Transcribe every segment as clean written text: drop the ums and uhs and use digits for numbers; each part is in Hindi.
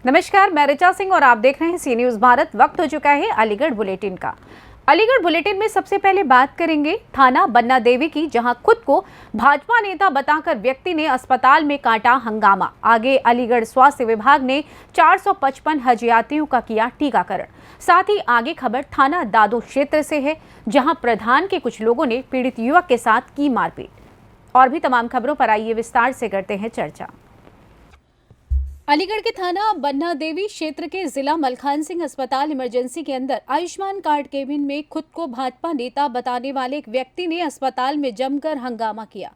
नमस्कार, मैं ऋचा सिंह और आप देख रहे हैं सी न्यूज़ भारत। वक्त हो चुका है अलीगढ़ बुलेटिन का। अलीगढ़ बुलेटिन में सबसे पहले बात करेंगे थाना बन्ना देवी की, जहां खुद को भाजपा नेता बताकर व्यक्ति ने अस्पताल में काटा हंगामा। आगे अलीगढ़ स्वास्थ्य विभाग ने 455 हज यात्रियों का किया टीकाकरण। साथ ही आगे खबर थाना दादो क्षेत्र से है, जहां प्रधान के कुछ लोगों ने पीड़ित युवक के साथ की मारपीट। और भी तमाम खबरों पर आइए विस्तार से करते हैं चर्चा। अलीगढ़ के थाना बन्ना देवी क्षेत्र के जिला मलखान सिंह अस्पताल इमरजेंसी के अंदर आयुष्मान कार्ड केबिन में खुद को भाजपा नेता बताने वाले एक व्यक्ति ने अस्पताल में जमकर हंगामा किया।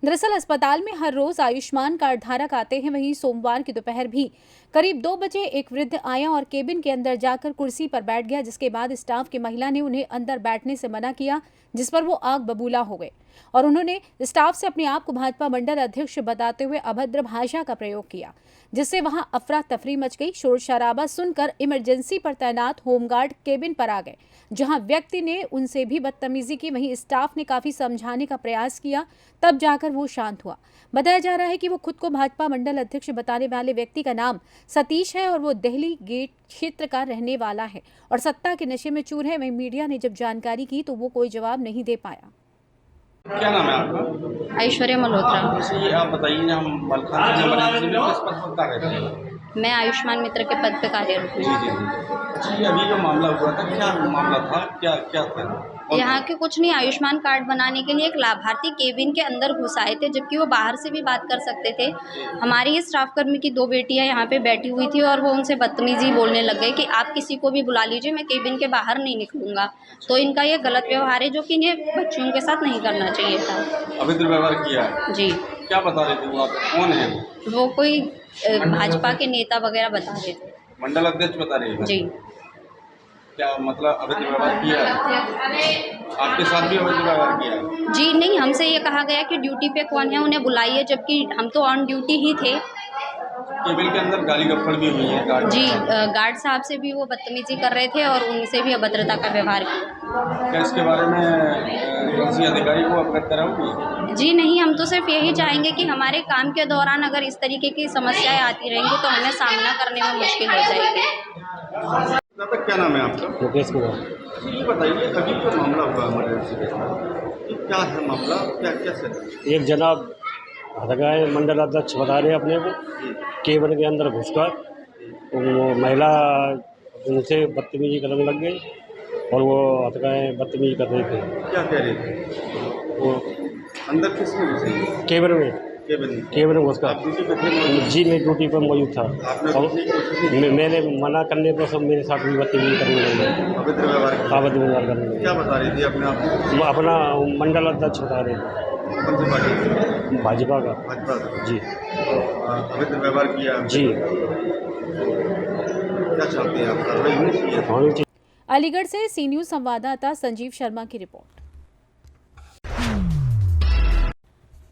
दरअसल अस्पताल में हर रोज आयुष्मान कार्ड धारक आते हैं। वहीं सोमवार की दोपहर भी करीब 2 बजे एक वृद्ध आया और केबिन के अंदर जाकर कुर्सी पर बैठ गया, जिसके बाद स्टाफ की महिला ने उन्हें अंदर बैठने से मना किया, जिस पर वो आग बबूला हो गए और उन्होंने स्टाफ से अपने आप को भाजपा मंडल अध्यक्ष बताते हुए अभद्र भाषा का प्रयोग किया, जिससे वहां अफरा तफरी मच गई। शोर शराबा सुनकर इमरजेंसी पर तैनात होमगार्ड केबिन पर आ गए, जहां व्यक्ति ने उनसे भी बदतमीजी की। वहीं स्टाफ ने काफी समझाने का प्रयास किया, तब जाकर वो शांत हुआ। बताया जा रहा है कि वो खुद को भाजपा मंडल अध्यक्ष बताने वाले व्यक्ति का नाम सतीश है और वो दिल्ली गेट क्षेत्र का रहने वाला है और सत्ता के नशे में चूर है। वहीं मीडिया ने जब जानकारी की तो वो कोई जवाब नहीं दे पाया। क्या नाम है आपका? ऐश्वर्या मल्होत्रा। ये आप बताइए, हम मलखान सिंह इमरजेंसी में किस पद पर कार्य करते हैं? मैं आयुष्मान मित्र के पद पे कार्यरत हूँ। जी, अभी जो मामला हुआ था, क्या मामला था, क्या क्या था? यहाँ के कुछ नहीं, आयुष्मान कार्ड बनाने के लिए एक लाभार्थी केबिन के अंदर घुस आए थे, जबकि वो बाहर से भी बात कर सकते थे। हमारी स्टाफ कर्मी की 2 बेटियां यहाँ पे बैठी हुई थी और वो उनसे बदतमीजी बोलने लग गए कि आप किसी को भी बुला लीजिए, मैं केबिन के बाहर नहीं निकलूंगा। तो इनका ये गलत व्यवहार है, जो कि इन्हें बच्चियों के साथ नहीं करना चाहिए था। अभद्र व्यवहार किया है जी। क्या बता रहे थे वो? आप कौन है? वो कोई भाजपा के नेता वगैरह बता रहे थे। मंडल अध्यक्ष बता रहे हैं? जी। क्या मतलब अभद्र व्यवहार किया है? आपके साथ भी अभद्र व्यवहार किया है? जी नहीं, हमसे ये कहा गया कि ड्यूटी पे कौन है उन्हें बुलाइए, जबकि हम तो ऑन ड्यूटी ही थे। केबिन के अंदर गाली गप्पड़ भी हुई है गार्ड? जी, गार्ड साहब से भी वो बदतमीजी कर रहे थे और उनसे भी अभद्रता का व्यवहार किया। क्या इसके बारे में किसी अधिकारी को अवगत कराओगे? जी नहीं, हम तो सिर्फ यही चाहेंगे कि हमारे काम के दौरान अगर इस तरीके की समस्याएं आती रहेंगी तो हमें सामना करने में मुश्किल हो जाएगी। क्या नाम है आपका? मुकेश कुमार। ये बताइए, अभी जो मामला हुआ इमरजेंसी के साथ, ये क्या है मामला, क्या कैसे? एक जनाब हदगाए मंडल अध्यक्ष बता रहे अपने को, केबिन के अंदर घुसकर वो महिला उनसे बदतमीजी करने लग गई और वो हदगाए बदतमीजी कर रहे थे। क्या कह रहे थे वो? अंदर किसमें घुसे? केबिन में घुसकर। आप ड्यूटी पे थे? जी, मैं ड्यूटी पर मौजूद था और मैंने मना करने पर सब मेरे साथ भी बदतमीजी करने लगे, अभद्र व्यवहार किया। अभद्र व्यवहार करने लगे। क्या बता रही थी अपने आप को? अपना मंडल अध्यक्ष बता रहे थे। कौन सी पार्टी? भाजपा का। भाजपा का? जी। अभद्र व्यवहार किया जी। क्या चाहते हैं आप? कार्रवाई होनी चाहिए। अलीगढ़ से सी न्यूज़ संवाददाता संजीव शर्मा की रिपोर्ट।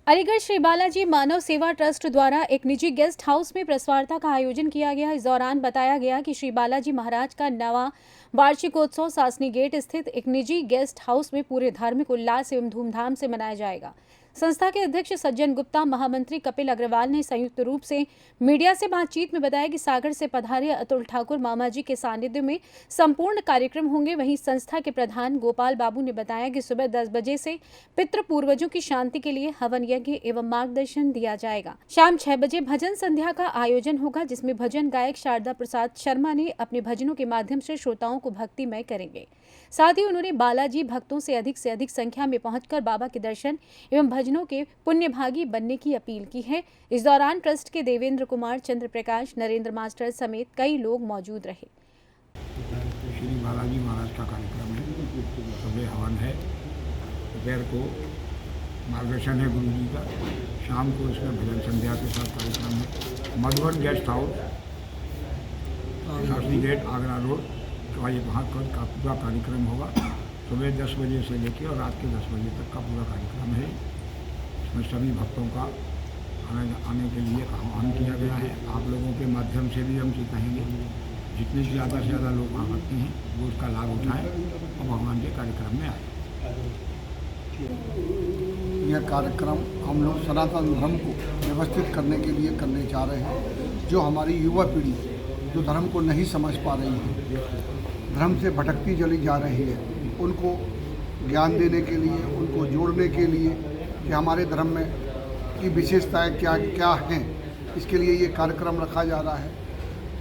अलीगढ़ श्री बालाजी मानव सेवा ट्रस्ट द्वारा एक निजी गेस्ट हाउस में प्रेस वार्ता का आयोजन किया गया। इस दौरान बताया गया कि श्री बालाजी महाराज का 9वां वार्षिकोत्सव सासनी गेट स्थित एक निजी गेस्ट हाउस में पूरे धार्मिक उल्लास एवं धूमधाम से मनाया जाएगा। संस्था के अध्यक्ष सज्जन गुप्ता, महामंत्री कपिल अग्रवाल ने संयुक्त रूप से मीडिया से बातचीत में बताया कि सागर से पधारे अतुल ठाकुर मामा जी के सानिध्य में संपूर्ण कार्यक्रम होंगे। वहीं संस्था के प्रधान गोपाल बाबू ने बताया कि सुबह 10 बजे से पितृ पूर्वजों की शांति के लिए हवन यज्ञ एवं मार्गदर्शन दिया जाएगा। शाम 6 बजे भजन संध्या का आयोजन होगा, जिसमें भजन गायक शारदा प्रसाद शर्मा ने अपने भजनों के माध्यम से श्रोताओं को भक्तिमय करेंगे। साथ ही उन्होंने बालाजी भक्तों से अधिक संख्या में पहुंचकर बाबा के दर्शन एवं भजनों के पुण्यभागी बनने की अपील की है। इस दौरान ट्रस्ट के देवेंद्र कुमार, चंद्र प्रकाश, नरेंद्र मास्टर समेत कई लोग मौजूद रहे। श्री बालाजी महाराज का कार्यक्रम है, सुबह हवन है, दोपहर को मार्गदर्शन है गुरु जी का, शाम को इसमें भजन संध्या के साथ कार्यक्रम है। Madhuban guest house, Sasni gate, Agra road, वहाँ का पूरा कार्यक्रम होगा। सुबह 10 बजे से लेकर और रात के 10 बजे तक का पूरा कार्यक्रम है। इसमें सभी भक्तों का आने के लिए आह्वान किया गया है। आप लोगों के माध्यम से भी हम कहेंगे, जितने ज़्यादा से ज़्यादा लोग आ सकते हैं वो उसका लाभ उठाएं और भगवान के कार्यक्रम में आए। यह कार्यक्रम हम लोग सनातन धर्म को व्यवस्थित करने के लिए करने जा रहे हैं। जो हमारी युवा पीढ़ी जो धर्म को नहीं समझ पा रही है, धर्म से भटकती चली जा रही है, उनको ज्ञान देने के लिए, उनको जोड़ने के लिए कि हमारे धर्म में की विशेषताएं क्या क्या हैं, इसके लिए ये कार्यक्रम रखा जा रहा है।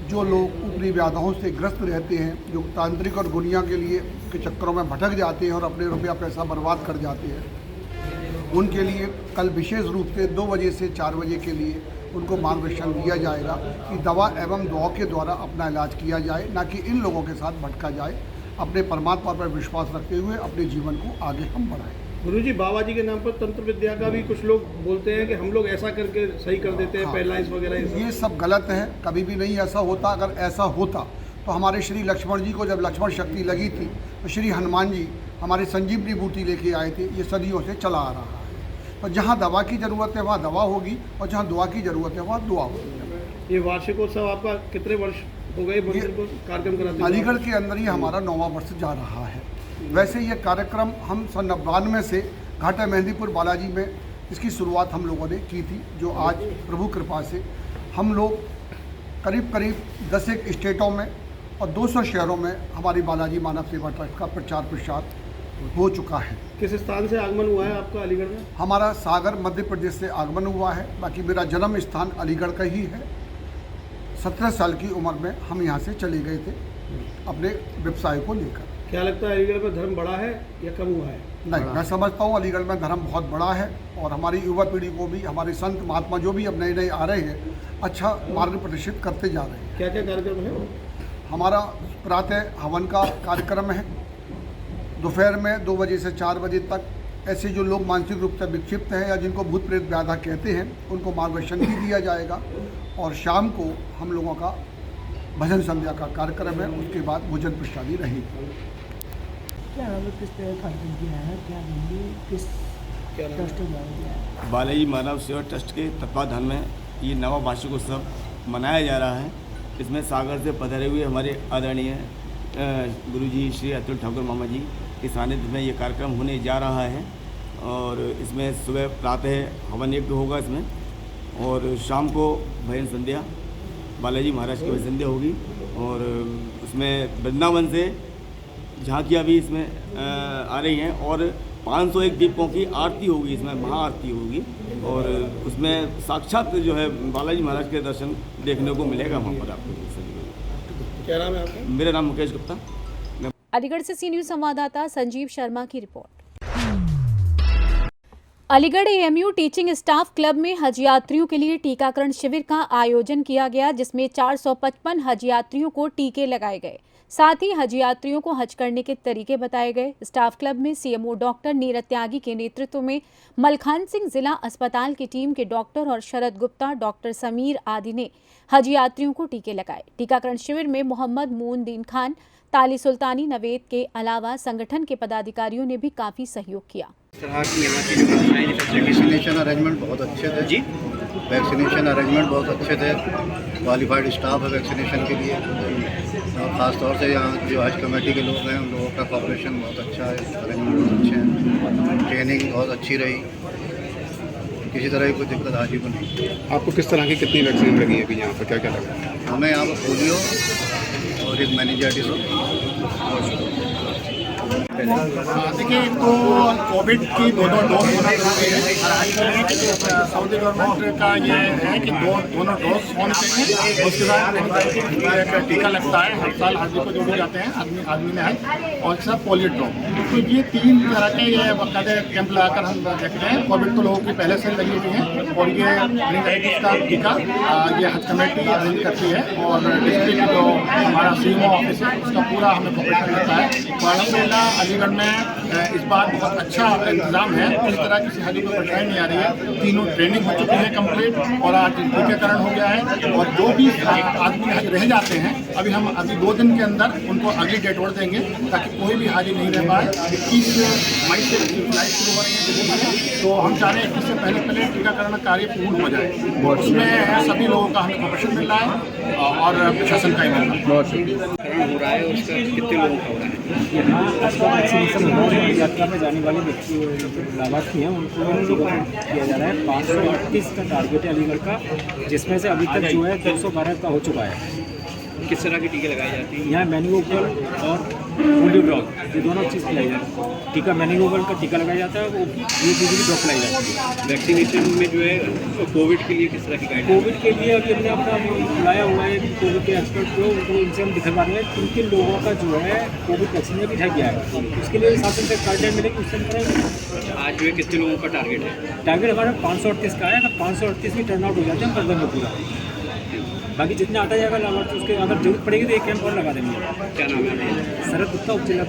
जो लोग ऊपरी व्याधियों से ग्रस्त रहते हैं, जो तांत्रिक और गुनिया के लिए के चक्करों में भटक जाते हैं और अपने रुपया पैसा बर्बाद कर जाते हैं, उनके लिए कल विशेष रूप से 2 बजे से 4 बजे के लिए उनको मार्गदर्शन दिया जाएगा कि दवा एवं दुआ के द्वारा अपना इलाज किया जाए, ना कि इन लोगों के साथ भटका जाए। अपने परमात्मा पर विश्वास रखते हुए अपने जीवन को आगे हम बढ़ाएं। गुरुजी, बाबा जी के नाम पर तंत्र विद्या का भी कुछ लोग बोलते हैं कि हम लोग ऐसा करके सही कर देते हैं, पैरालाइज वगैरह। ये सब गलत है, कभी भी नहीं ऐसा होता। अगर ऐसा होता तो हमारे श्री लक्ष्मण जी को जब लक्ष्मण शक्ति लगी थी तो श्री हनुमान जी हमारे संजीवनी बूटी लेके आए थे। ये सदियों से चला आ रहा है। तो जहाँ दवा की ज़रूरत है वहाँ दवा होगी, और जहाँ दुआ की ज़रूरत है वहाँ दुआ होगी। ये वार्षिकोत्सव आपका कितने वर्ष हो गए मंदिर को कार्यक्रम कराते? अलीगढ़ के अंदर ही हमारा 9वां वर्ष जा रहा है। वैसे ये कार्यक्रम हम सन 92 से घाटा मेहंदीपुर बालाजी में इसकी शुरुआत हम लोगों ने की थी, जो आज प्रभु कृपा से हम लोग करीब 10 स्टेटों में और 200 शहरों में हमारी बालाजी मानव सेवा ट्रस्ट का प्रचार प्रसार हो चुका है। किस स्थान से आगमन हुआ है आपका अलीगढ़ में? हमारा सागर मध्य प्रदेश से आगमन हुआ है। बाकी मेरा जन्म स्थान अलीगढ़ का ही है। 17 साल की उम्र में हम यहाँ से चले गए थे अपने व्यवसाय को लेकर। क्या लगता है अलीगढ़ में धर्म बढ़ा है या कम हुआ है? नहीं, मैं समझता हूँ अलीगढ़ में धर्म बहुत बड़ा है, और हमारी युवा पीढ़ी को भी हमारे संत महात्मा जो भी अब नए आ रहे हैं अच्छा मार्ग प्रदर्शित करते जा रहे हैं। क्या क्या कार्यक्रम है? हमारा प्रातः हवन का कार्यक्रम है। दोपहर में 2 बजे से 4 बजे तक ऐसे जो लोग मानसिक रूप से विक्षिप्त हैं या जिनको भूत प्रेत व्याधा कहते हैं उनको मार्गदर्शन भी दिया जाएगा। और शाम को हम लोगों का भजन संध्या का कार्यक्रम है। उसके बाद भोजन प्रसादी रहेगी। क्या किस तरह कार्यक्रम किया है, क्या देंगे, किस ट्रस्ट द्वारा? बालाजी मानव सेवा ट्रस्ट के तत्वाधान में ये 9वां वार्षिकोत्सव मनाया जा रहा है। इसमें सागर से पधारे हुए हमारे आदरणीय गुरुजी श्री अतुल ठाकुर मामा जी के सानिध्य में ये कार्यक्रम होने जा रहा है। और इसमें सुबह प्रातः हवन यज्ञ होगा इसमें, और शाम को भजन संध्या बालाजी महाराज की भजन संध्या होगी। और उसमें वृंदावन से झांकियाँ भी इसमें आ रही हैं, और 501 दीपों की आरती होगी, इसमें महाआरती होगी। और उसमें साक्षात जो है बालाजी महाराज के दर्शन देखने को मिलेगा वहाँ पर आपको। क्या नाम है आपका? मेरा नाम मुकेश गुप्ता। अलीगढ़ से सी न्यूज़ संवाददाता संजीव शर्मा की report. Aligarh AMU teaching staff club में हज यात्रियों के लिए टीकाकरण शिविर का आयोजन किया गया, जिसमें 455 हज यात्रियों को टीके लगाए गए। साथ ही हज यात्रियों को हज करने के तरीके बताए गए। स्टाफ क्लब में सीएमओ डॉक्टर नीरज त्यागी के नेतृत्व में मलखान सिंह जिला अस्पताल की टीम के डॉक्टर और शरद गुप्ता, डॉक्टर समीर आदि ने हज यात्रियों को टीके लगाए। टीकाकरण शिविर में मोहम्मद मूनदीन खान, ताली सुल्तानी, नवेद के अलावा संगठन के पदाधिकारियों ने भी काफी सहयोग किया। वैक्सीनेशन अरेंजमेंट बहुत अच्छे थे जी, वैक्सीनेशन अरेंजमेंट बहुत अच्छे थे। क्वालिफाइड स्टाफ है वैक्सीनेशन के लिए, और ख़ास तौर से यहाँ जो हज कमेटी के लोग हैं उन लोगों का कॉपरेशन बहुत अच्छा है, अरेंजमेंट बहुत अच्छे हैं, ट्रेनिंग बहुत अच्छी रही, किसी तरह की कोई दिक्कत हाजी को नहीं। आपको किस तरह की कितनी वैक्सीन लगी है अभी यहाँ पर, क्या क्या लगा? हमें यहाँ पर पोलियो और एक मेनिंजाइटिस देखिए, तो कोविड की दोनों डोज होना जरूरी है। सऊदी गवर्नमेंट का ये है कि दोनों डोज होने चाहिए। उसके बाद एक टीका लगता है हर साल हाजी को जो भी जाते हैं आदमी ने है, और सब पोलियो ड्रॉप। तो ये 3 तरह के ये बाकायदे कैंप लगाकर हम देखते हैं। कोविड तो लोगों की पहले से लगी हुई है, और ये मेनिंजाइटिस का टीका ये हज कमेटी अरेंज करती है, और डिस्ट्रिक्ट जो हमारा सीएमओ ऑफिस है उसका पूरा हमें कोऑपरेशन रहता है। अल्हम्दुलिल्लाह अलीगढ़ में इस बार बहुत अच्छा इंतजाम है, इस तरह किसी हाजी को परेशानी नहीं आ रही है। तीनों ट्रेनिंग हो चुकी है कंप्लीट, और आज टीकाकरण हो गया है। और जो भी आदमी हाजी रह जाते हैं अभी 2 दिन के अंदर उनको अगली डेट और देंगे, ताकि कोई भी हाजी नहीं रह पाए। 21 मई से फ्लाइट शुरू हो रही है, तो हम चाह रहे हैं कि इससे पहले टीकाकरण कार्य पूर्ण हो जाए। उसमें सभी लोगों का हमें कॉपरेशन मिल रहा है, और प्रशासन का ही मिल रहा हो रहा है, उसका कितने लोगों का हो रहा है? यहाँ वैक्सीनेशन हो रहा है। यात्रा में जाने वाले व्यक्ति लाभार्थी हैं उनको टीकाकरण किया जा रहा है। 538 का टारगेट है अलीगढ़ का, जिसमें से अभी तक जो है 212 का हो चुका है। किस तरह की टीके लगाई जाती हैं? यहाँ मेनिंगोकोकल और पोलियो ड्रॉप ये दोनों चीज़ खिलाई जाती है। टीका मेनिंगोकोकल का टीका लगाया जाता है, वो ये दूसरी ड्रॉप खिलाई जाती है। वैक्सीनेशन में जो है कोविड के लिए किस तरह की गाइड? कोविड के लिए अभी हमने अपना बुलाया हुआ है कि कोविड के एक्सपर्ट जो उनको इनसे हम दिखा रहे हैं किन लोगों का जो है कोविड वैक्सीन में बिठा गया है, उसके लिए शासन से गाइडलाइन मिलेगी, उससे हम करेंगे। आज जो है कितने लोगों का टारगेट है? टारगेट हमारा 538 का है। अगर 538 भी टर्न आउट हो जाते हैं हम कर देंगे पूरा। बाकी जितने आता जाएगा लाभार्थी उसके अगर जरूरत पड़ेगी तो एक कैंप और लगा देंगे। क्या नाम है? शरद गुप्ता उपजिला।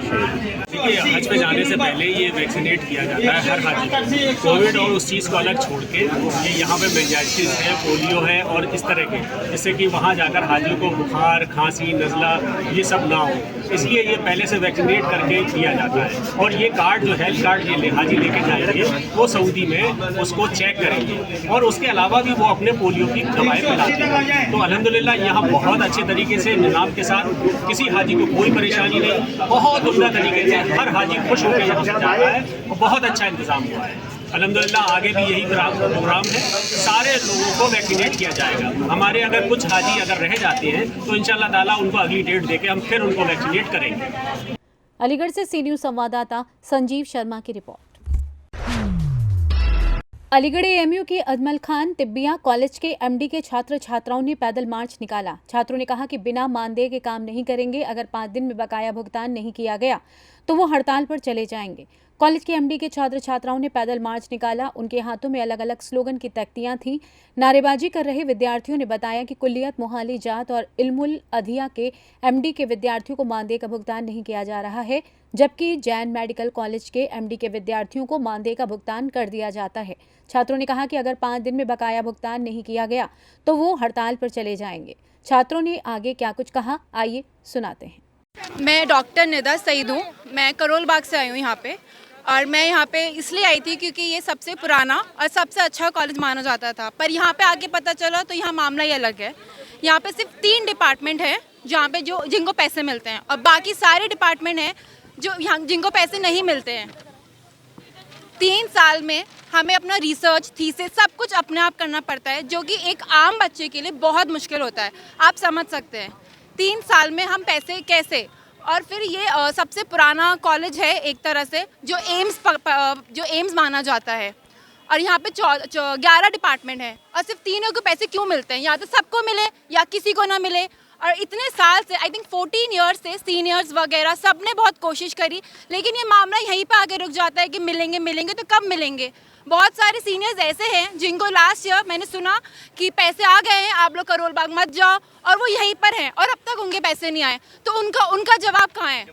देखिए, हज पे जाने से पहले ये वैक्सीनेट किया जाता है हर हाजी को। कोविड और उस चीज़ को अलग छोड़ के ये यहाँ पे मेनिंजाइटिस है, पोलियो है और इस तरह के, जिससे कि वहाँ जाकर हाजियों को बुखार, खांसी, नज़ला ये सब ना हो, इसलिए ये पहले से वैक्सीनेट करके किया जाता है। और ये कार्ड जो हेल्थ कार्ड ये हाजी लेके जाएंगे वो सऊदी में उसको चेक करेंगे और उसके अलावा भी वो अपने पोलियो की दवाएँ पिलाते हैं। तो अल्हम्दुलिल्लाह यहाँ बहुत अच्छे तरीके से निज़ाम के साथ, किसी हाजी को कोई परेशानी नहीं, बहुत उम्दा तरीके से हर हाजी खुश होकर यहाँ से जा रहा है और बहुत अच्छा इंतज़ाम हुआ है। अल्हम्दुलिल्लाह आगे भी यही प्रोग्राम है, सारे लोगों को वैक्सीनेट किया जाएगा। हमारे अगर कुछ हाजी अगर रह जाते हैं तो इंशाअल्लाह ताला उनको अगली डेट देके हम फिर उनको वैक्सीनेट करेंगे। अलीगढ़ से सी न्यूज़ संवाददाता संजीव शर्मा की रिपोर्ट। अलीगढ़ एएमयू के अजमल खान तिब्बिया कॉलेज के एमडी के छात्र छात्राओं ने पैदल मार्च निकाला। छात्रों ने कहा कि बिना मानदेय के काम नहीं करेंगे, अगर 5 दिन में बकाया भुगतान नहीं किया गया तो वो हड़ताल पर चले जाएंगे। कॉलेज के एमडी के छात्र छात्राओं ने पैदल मार्च निकाला। उनके हाथों में अलग अलग स्लोगन की तख्तियां थीं। नारेबाजी कर रहे विद्यार्थियों ने बताया कि कुल्लियत मोहाली जात और इल्मुल अधिया के एमडी के विद्यार्थियों को मानदेय का भुगतान नहीं किया जा रहा है, जबकि जैन मेडिकल कॉलेज के एमडी के विद्यार्थियों को मानदेय का भुगतान कर दिया जाता है। छात्रों ने कहा कि अगर 5 दिन में बकाया भुगतान नहीं किया गया तो वो हड़ताल पर चले जाएंगे। छात्रों ने आगे क्या कुछ कहा, आइए सुनाते हैं। मैं डॉक्टर निदा सईद हूँ। मैं करोल बाग से आई हूँ यहाँ पे, और मैं यहाँ पे इसलिए आई थी क्योंकि ये सबसे पुराना और सबसे अच्छा कॉलेज माना जाता था। पर यहाँ पे आके पता चला तो यहाँ मामला ही अलग है। यहाँ पे सिर्फ 3 डिपार्टमेंट है जहाँ पे जिनको पैसे मिलते हैं, और बाकी सारे डिपार्टमेंट हैं जो यहाँ जिनको पैसे नहीं मिलते हैं। 3 साल में हमें अपना रिसर्च, थीसिस सब कुछ अपने आप करना पड़ता है, जो कि एक आम बच्चे के लिए बहुत मुश्किल होता है। आप समझ सकते हैं 3 साल में हम पैसे कैसे। और फिर ये सबसे पुराना कॉलेज है एक तरह से, जो एम्स माना जाता है, और यहाँ पे 11 डिपार्टमेंट है और सिर्फ 3 को पैसे क्यों मिलते हैं? या तो सबको मिले या किसी को ना मिले। और इतने साल से, आई थिंक 14 ईयर्स से सीनियर्स वगैरह सब ने बहुत कोशिश करी, लेकिन ये मामला यहीं पे आके रुक जाता है कि मिलेंगे मिलेंगे तो कब मिलेंगे। बहुत सारे सीनियर्स ऐसे हैं जिनको लास्ट ईयर मैंने सुना कि पैसे आ गए हैं, आप लोग करोल बाग मत जाओ, और वो यहीं पर हैं और अब तक उनके पैसे नहीं आए। तो उनका जवाब कहाँ है?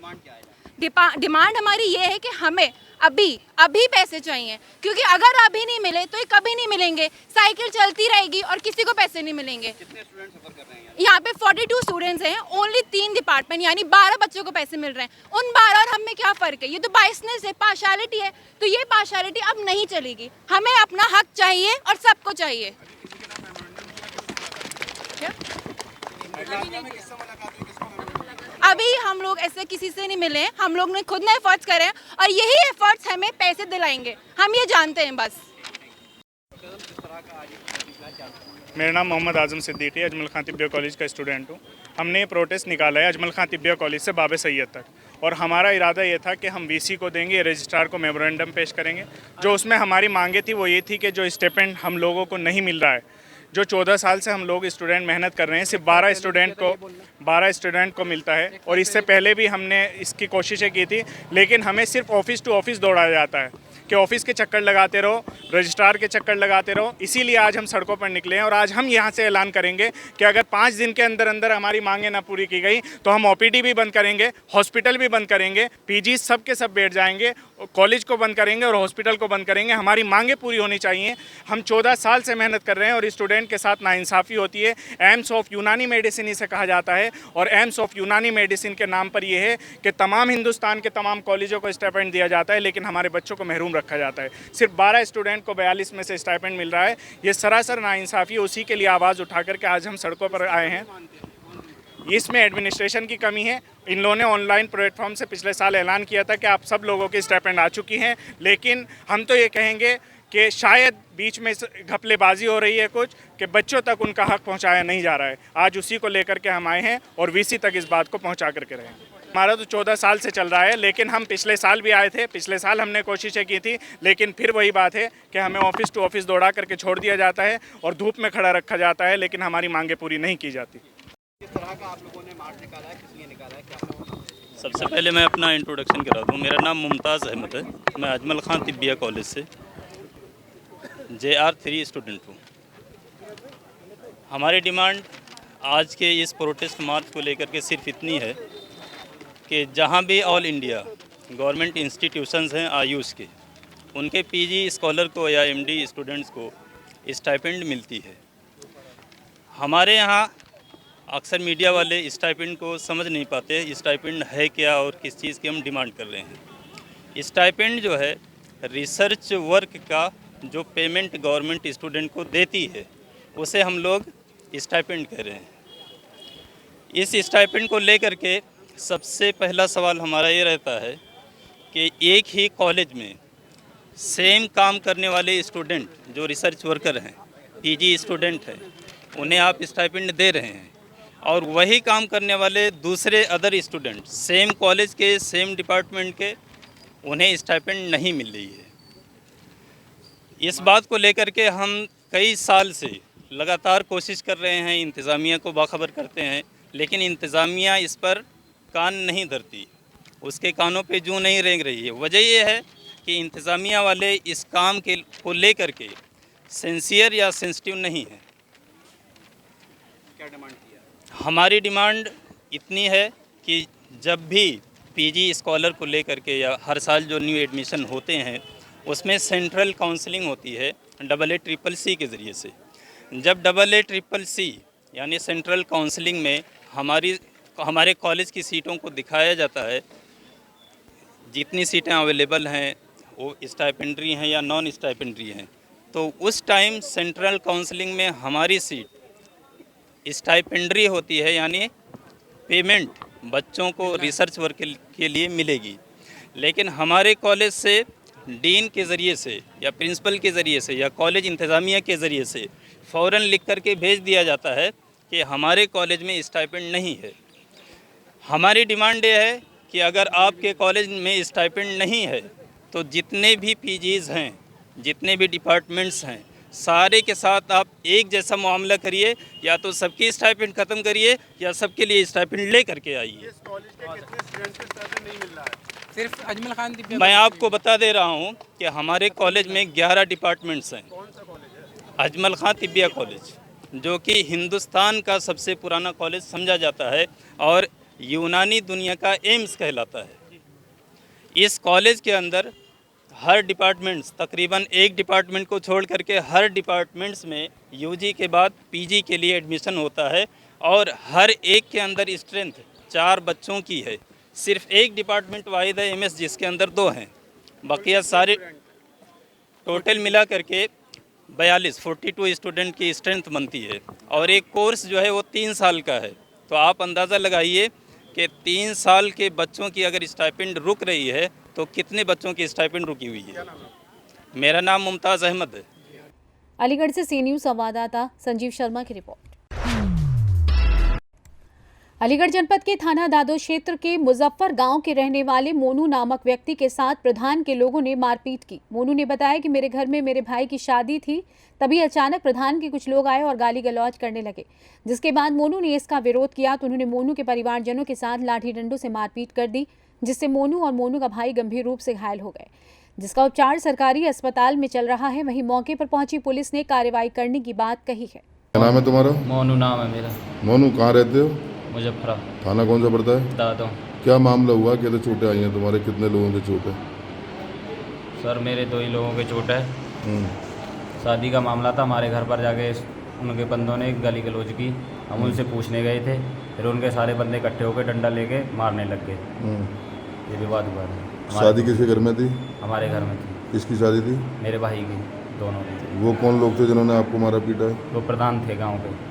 डिमांड हमारी ये है कि हमें अभी पैसे चाहिए, क्योंकि अगर अभी नहीं मिले तो ये कभी नहीं मिलेंगे। साइकिल चलती रहेगी और किसी को पैसे नहीं मिलेंगे। कितने स्टूडेंट सफर कर रहे हैं? यहाँ पे 42 स्टूडेंट्स हैं, ओनली 3 डिपार्टमेंट, यानी 12 बच्चों को पैसे मिल रहे हैं। उन 12 और हम में क्या फ़र्क है? ये तो बाइसनेस है, पार्शालिटी है। तो ये पार्शालिटी अब नहीं चलेगी। हमें अपना हक चाहिए और सबको चाहिए। अभी हम लोग ऐसे किसी से नहीं मिले, हम लोग ने खुद ने एफर्ट्स करे और यही एफर्ट्स हमें पैसे दिलाएंगे, हम ये जानते हैं बस। मेरा नाम मोहम्मद आजम सिद्दीकी है, अजमल खान तिब्बिया कॉलेज का स्टूडेंट हूँ। हमने ये प्रोटेस्ट निकाला है अजमल खान तिब्बिया कॉलेज से बाबे सैयद तक, और हमारा इरादा ये था कि हम वीसी को देंगे, रजिस्ट्रार को मेमोरेंडम पेश करेंगे। जो उसमें हमारी मांगे थी वो ये थी कि जो स्टिपेंड हम लोगों को नहीं मिल रहा है, जो 14 साल से हम लोग स्टूडेंट मेहनत कर रहे हैं, सिर्फ 12 स्टूडेंट को मिलता है। और इससे पहले भी हमने इसकी कोशिशें की थी, लेकिन हमें सिर्फ ऑफिस टू ऑफिस दौड़ाया जाता है कि ऑफिस के चक्कर लगाते रहो, रजिस्ट्रार के चक्कर लगाते रहो। इसीलिए आज हम सड़कों पर निकले हैं और आज हम यहाँ से ऐलान करेंगे कि अगर 5 दिन के अंदर अंदर हमारी मांगें ना पूरी की गई तो हम ओपीडी भी बंद करेंगे, हॉस्पिटल भी बंद करेंगे, पीजी सब के सब बैठ जाएंगे, कॉलेज को बंद करेंगे और हॉस्पिटल को बंद करेंगे। हमारी मांगें पूरी होनी चाहिए। हम 14 साल से मेहनत कर रहे हैं और स्टूडेंट के साथ नाइंसाफ़ी होती है। एम्स ऑफ यूनानी मेडिसिन इसे कहा जाता है, और एम्स ऑफ यूनानी मेडिसिन के नाम पर यह है कि तमाम हिंदुस्तान के तमाम कॉलेजों को स्टाइपेंड दिया जाता है, लेकिन हमारे बच्चों को महरूम रखा जाता है। सिर्फ 12 स्टूडेंट को 42 में से स्टाइपेंड मिल रहा है। ये सरासर नाइंसाफ़ी, उसी के लिए आवाज़ उठा करके आज हम सड़कों पर आए हैं। इसमें एडमिनिस्ट्रेशन की कमी है। इन लोगों ने ऑनलाइन प्लेटफॉर्म से पिछले साल ऐलान किया था कि आप सब लोगों की स्टाइपेंड आ चुकी हैं, लेकिन हम तो ये कहेंगे कि शायद बीच में घपलेबाजी हो रही है कुछ, कि बच्चों तक उनका हक पहुंचाया नहीं जा रहा है। आज उसी को लेकर के हम आए हैं और वीसी तक इस बात को पहुंचा करके रहेंगे। हमारा तो 14 साल से चल रहा है, लेकिन हम पिछले साल भी आए थे, पिछले साल हमने कोशिशें की थी, लेकिन फिर वही बात है कि हमें ऑफिस टू ऑफिस दौड़ा करके छोड़ दिया जाता है और धूप में खड़ा रखा जाता है, लेकिन हमारी मांगें पूरी नहीं की जाती। किस तरह का आप लोगों ने मार्च निकाला है, किस लिए निकाला है, क्या? सबसे पहले मैं अपना इंट्रोडक्शन करा दूँ। मेरा नाम मुमताज़ अहमद है, मैं अजमल खान तिब्बिया कॉलेज से JR 3 स्टूडेंट हूँ। हमारी डिमांड आज के इस प्रोटेस्ट मार्च को लेकर के सिर्फ इतनी है कि जहाँ भी ऑल इंडिया गवर्नमेंट इंस्टीट्यूशंस हैं आयुष के, उनके PG स्कॉलर को या MD स्टूडेंट्स को स्टाइपेंड मिलती है। हमारे यहाँ अक्सर मीडिया वाले स्टाइपेंड को समझ नहीं पाते, स्टाइपेंड है क्या और किस चीज़ की हम डिमांड कर रहे हैं। स्टाइपेंड जो है रिसर्च वर्क का जो पेमेंट गवर्नमेंट स्टूडेंट को देती है, उसे हम लोग स्टाइपेंड कह रहे हैं। इस स्टाइपेंड को लेकर के सबसे पहला सवाल हमारा ये रहता है कि एक ही कॉलेज में सेम काम करने वाले स्टूडेंट जो रिसर्च वर्कर हैं, PG स्टूडेंट हैं, उन्हें आप स्टाइपेंड दे रहे हैं, और वही काम करने वाले दूसरे अदर स्टूडेंट सेम कॉलेज के सेम डिपार्टमेंट के, उन्हें स्टाइपेंड नहीं मिल रही है। इस बात को लेकर के हम कई साल से लगातार कोशिश कर रहे हैं, इंतज़ामिया को बाखबर करते हैं, लेकिन इंतज़ामिया इस पर कान नहीं धरती, उसके कानों पे जूं नहीं रेंग रही है। वजह यह है कि इंतज़ामिया वाले इस काम को लेकर के सिंसियर या सेंसिटिव नहीं है। क्या डिमांड किया? हमारी डिमांड इतनी है कि जब भी PG स्कॉलर को लेकर के या हर साल जो न्यू एडमिशन होते हैं, उसमें सेंट्रल काउंसलिंग होती है AACCC के ज़रिए से। जब AACCC यानी सेंट्रल काउंसलिंग में हमारे कॉलेज की सीटों को दिखाया जाता है, जितनी सीटें अवेलेबल हैं वो स्टाइपेंड्री हैं या नॉन स्टाइपेंड्री हैं, तो उस टाइम सेंट्रल काउंसलिंग में हमारी सीट स्टाइपेंड्री होती है, यानी पेमेंट बच्चों को रिसर्च वर्क के लिए मिलेगी। लेकिन हमारे कॉलेज से डीन के ज़रिए से या प्रिंसिपल के ज़रिए से या कॉलेज इंतज़ामिया के ज़रिए से फ़ौरन लिख कर के भेज दिया जाता है कि हमारे कॉलेज में स्टाइपेंड नहीं है। हमारी डिमांड ये है कि अगर आपके कॉलेज में स्टाइपेंड नहीं है तो जितने भी PGs हैं, जितने भी डिपार्टमेंट्स हैं, सारे के साथ आप एक जैसा मामला करिए, या तो सबकी स्टाइपेंड ख़त्म करिए या सबके लिए स्टाइपेंड ले करके आइए। सिर्फ अजमल खान तिब्बिया मैं आपको बता दे रहा हूं कि हमारे कॉलेज में 11 डिपार्टमेंट्स हैं। अजमल खान तिब्बिया कॉलेज, जो कि हिंदुस्तान का सबसे पुराना कॉलेज समझा जाता है और यूनानी दुनिया का एम्स कहलाता है। इस कॉलेज के अंदर हर डिपार्टमेंट्स, तकरीबन एक डिपार्टमेंट को छोड़ करके हर डिपार्टमेंट्स में UG के बाद PG के लिए एडमिशन होता है, और हर एक के अंदर स्ट्रेंथ 4 बच्चों की है। सिर्फ एक डिपार्टमेंट वाहिद है MS, जिसके अंदर 2 हैं, बाकी सारे टोटल मिला करके 42 स्टूडेंट की स्ट्रेंथ बनती है। और एक कोर्स जो है वो 3 साल का है, तो आप अंदाज़ा लगाइए कि 3 साल के बच्चों की अगर स्टाइपेंड रुक रही है तो कितने बच्चों की स्टाइपेंड रुकी हुई है। मेरा नाम मुमताज़ अहमद है। अलीगढ़ से सी न्यूज़ संवाददाता संजीव शर्मा की रिपोर्ट। अलीगढ़ जनपद के थाना दादो क्षेत्र के मुजफ्फर गांव के रहने वाले मोनू नामक व्यक्ति के साथ प्रधान के लोगों ने मारपीट की। मोनू ने बताया कि मेरे घर में मेरे भाई की शादी थी, तभी अचानक प्रधान के कुछ लोग आए और गाली गलौज करने लगे, जिसके बाद मोनू ने इसका विरोध किया तो उन्होंने मोनू के परिवारजनों के साथ लाठी डंडों से मारपीट कर दी, जिससे मोनू और मोनू का भाई गंभीर रूप से घायल हो गए, जिसका उपचार सरकारी अस्पताल में चल रहा है। वहीं मौके पर पहुंची पुलिस ने कार्रवाई करने की बात कही है। क्या नाम है तुम्हारा? मोनू नाम है मेरा। मोनू, कहाँ रहते हो? मुजफ्फरा। थाना कौन सा पड़ता है? दादो। क्या मामला हुआ? कहते चोटें आई हैं तुम्हारे, कितने लोगों के चोट है? सर मेरे 2 ही लोगों के चोट है। शादी का मामला था, हमारे घर पर जाके उनके बंदों ने गाली गलौज की, हम उनसे पूछने गए थे, फिर उनके सारे बंदे इकट्ठे होकर डंडा लेके मारने लग गए। ये विवाद हुआ था। शादी किसके घर में थी? हमारे घर में थी। किसकी शादी थी? मेरे भाई की, दोनों की। वो कौन लोग थे जिन्होंने आपको मारा पीटा है? वो प्रधान थे गाँव के।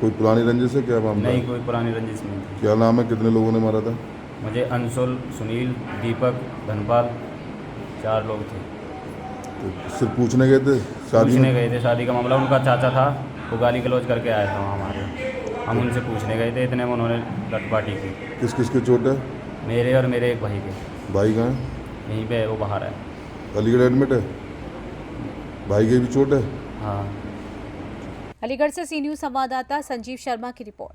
कोई पुरानी रंजिश है क्या मामला? नहीं, कोई पुरानी रंजिश नहीं थी। क्या नाम है? कितने लोगों ने मारा था? मुझे अंशुल, सुनील, दीपक, धनपाल, 4 लोग थे। तो सिर्फ पूछने गए थे शादी पूछने में? गए थे, शादी का मामला। उनका चाचा था, वो गाली गलौज करके आए थे वहाँ हमारे। हम उनसे पूछने गए थे, इतने में उन्होंने लटपाटी की। किस किस के चोट है? मेरे और मेरे एक भाई के। भाई कहाँ है? यहीं पे है, वो बाहर है। अलीगढ़ एडमिट है? भाई की भी चोट है? हाँ। अलीगढ़ से सी न्यूज़ संवाददाता संजीव शर्मा की रिपोर्ट।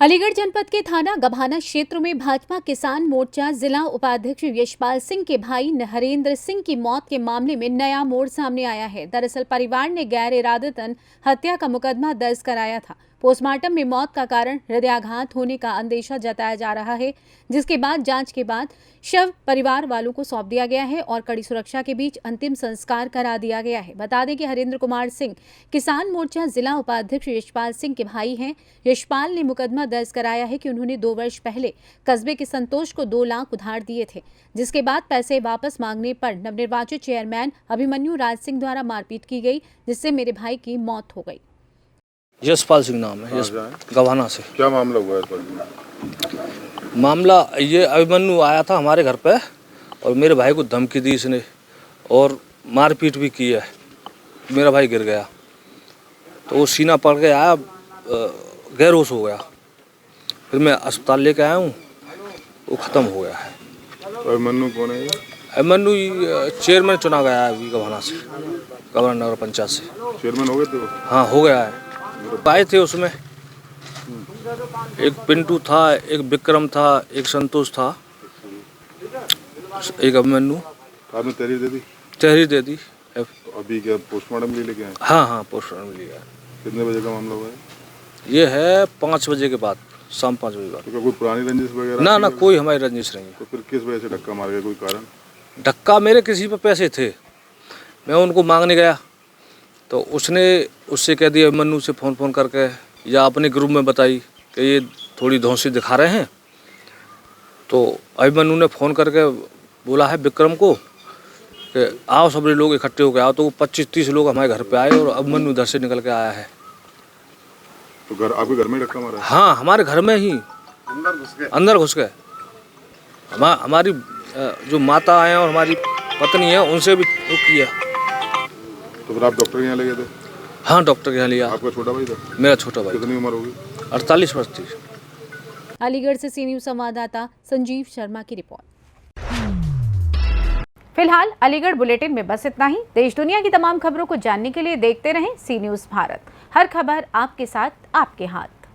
अलीगढ़ जनपद के थाना गभाना क्षेत्र में भाजपा किसान मोर्चा जिला उपाध्यक्ष यशपाल सिंह के भाई नरेंद्र सिंह की मौत के मामले में नया मोड़ सामने आया है। दरअसल परिवार ने गैर इरादतन हत्या का मुकदमा दर्ज कराया था। पोस्टमार्टम में मौत का कारण हृदयाघात होने का अंदेशा जताया जा रहा है, जिसके बाद जांच के बाद शव परिवार वालों को सौंप दिया गया है और कड़ी सुरक्षा के बीच अंतिम संस्कार करा दिया गया है। बता दें कि हरेंद्र कुमार सिंह किसान मोर्चा जिला उपाध्यक्ष यशपाल सिंह के भाई हैं। यशपाल ने मुकदमा दर्ज कराया है कि उन्होंने 2 वर्ष पहले कस्बे के संतोष को 2 लाख उधार दिए थे, जिसके बाद पैसे वापस मांगने पर नवनिर्वाचित चेयरमैन अभिमन्यु राज सिंह द्वारा मारपीट की गई, जिससे मेरे भाई की मौत हो गई। यशपाल सिंह नाम है, गवाना से। क्या मामला हुआ है? मामला ये अभिमन्यु आया था हमारे घर पे और मेरे भाई को धमकी दी इसने और मारपीट भी की है। मेरा भाई गिर गया तो वो सीना पकड़ के आया, गैर होश हो गया। फिर मैं अस्पताल लेके आया हूँ, वो ख़त्म हो गया है। अभिमन्यु कौन है? अभिमन्यु चेयरमैन चुना गया है अभी गवाना से, गवाना नगर पंचायत से। चेयरमैन हो गए थे वो? हाँ, हो गया है। आए थे उसमें, एक पिंटू था, एक विक्रम था, एक संतोष था, एक अभिमन्यु। आपने तहरीर दे दी? तहरीर दे दी। अभी क्या पोस्टमार्टम के लिए लेके आए? हाँ हाँ, पोस्टमार्टम के लिए आए। कितने बजे का मामला हुआ है? ये है 5 बजे के बाद, शाम 5 बजे बाद। तो क्या कोई पुरानी रंजिश वगैरह? ना, कोई हमारी रंजिश नहीं है। तो फिर किस वजह से धक्का मार गया, कोई कारण? धक्का मेरे किसी पे पैसे थे, मैं उनको मांगने गया तो उसने उससे कह दिया, अभिमन्यु से फ़ोन करके या अपने ग्रुप में बताई कि ये थोड़ी धौंसी दिखा रहे हैं। तो अभिमन्यु ने फ़ोन करके बोला है विक्रम को कि आओ सभी लोग इकट्ठे होकर आओ। तो वो 25-30 लोग हमारे घर पे आए और अभिमन्यु उधर से निकल के आया है। तो घर, आपके घर में धक्का मारा? हाँ, हमारे घर में ही अंदर घुस गए। हमारी जो माता है और हमारी पत्नी है उनसे भी किया। तो फिर आप डॉक्टर के यहाँ ले गए थे? हाँ, डॉक्टर के यहाँ लिया। आपका छोटा भाई था? मेरा छोटा भाई। कितनी उम्र होगी? 48 वर्ष थी। अलीगढ़ से सी न्यूज़ संवाददाता संजीव शर्मा की रिपोर्ट। फिलहाल अलीगढ़ बुलेटिन में बस इतना ही। देश दुनिया की तमाम खबरों को जानने के लिए देखते रहें सी न्यूज़ भारत। हर खबर आपके साथ, आपके हाथ।